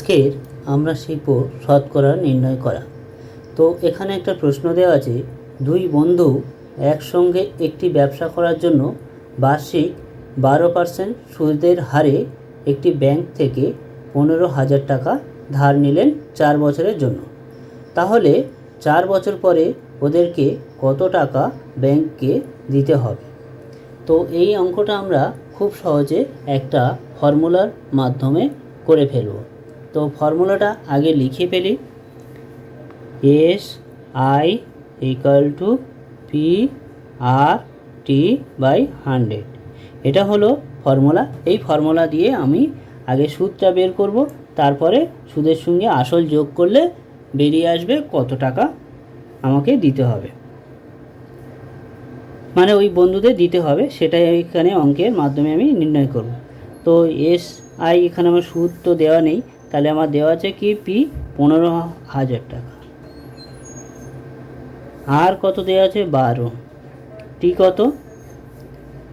আজকের আমরা শিখব শতকরা নির্ণয় করা। তো এখানে একটা প্রশ্ন দেওয়া আছে, দুই বন্ধু একসঙ্গে একটি ব্যবসা করার জন্য বার্ষিক 12% সুদের হারে একটি ব্যাংক থেকে 15,000 টাকা ধার নিলেন 4 বছরের জন্য। তাহলে 4 বছর পরে ওদেরকে কত টাকা ব্যাংককে দিতে হবে? তো এই অঙ্কটা আমরা খুব সহজে একটা ফর্মুলার মাধ্যমে করে ফেলব। তো ফর্মুলাটা আগে লিখে ফেলি। SI = PR/100, এটা হলো ফর্মুলা। এই ফর্মুলা দিয়ে আমি আগে সুদটা বের করব, তারপরে সুদের সঙ্গে আসল যোগ করলে বেরিয়ে আসবে কত টাকা আমাকে দিতে হবে, মানে ওই বন্ধুদের দিতে হবে, সেটাই এখানে অঙ্কের মাধ্যমে আমি নির্ণয় করব। তো SI এখানে আমার সুদ তো দেওয়া নেই, তাহলে আমার দেওয়া আছে কি P 15,000 টাকা। আর কত দেওয়া আছে 12, T কত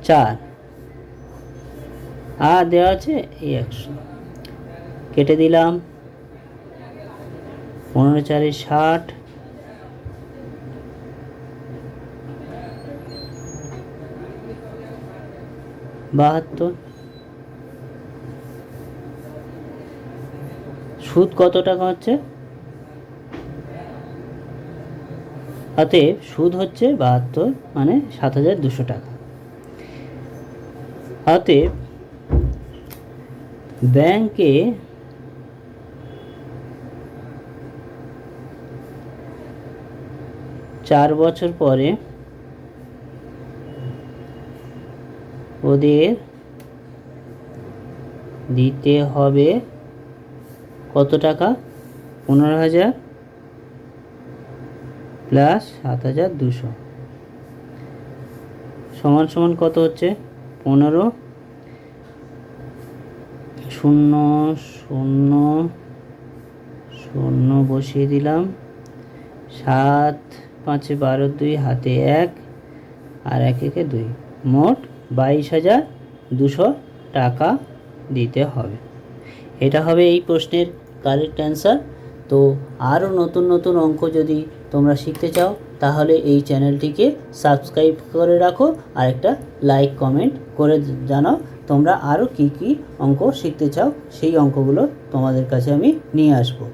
4, আর দেওয়া আছে 100, কেটে দিলাম। 15 × 4 = 60, 72। সুদ কত টাকা হচ্ছে? অতএব সুদ হচ্ছে 72, মানে 7,200 টাকা। অতএব ব্যাংকে চার বছর পরে ওদের দিতে হবে কত টাকা? 15,000 প্লাস 7,200 সমান কত হচ্ছে? 15, 0 0 0 বসিয়ে দিলাম। 7 5 12, 2 হাতে 1 আর 1 1 2, মোট 22,200 টাকা দিতে হবে। এটা হবে এই প্রশ্নের কারেক্ট অ্যান্সার। তো আরও নতুন নতুন অঙ্ক যদি তোমরা শিখতে চাও তাহলে এই চ্যানেলটিকে সাবস্ক্রাইব করে রাখো, আর একটা লাইক কমেন্ট করে জানাও তোমরা আরও কী কী অঙ্ক শিখতে চাও, সেই অঙ্কগুলো তোমাদের কাছে আমি নিয়ে আসবো।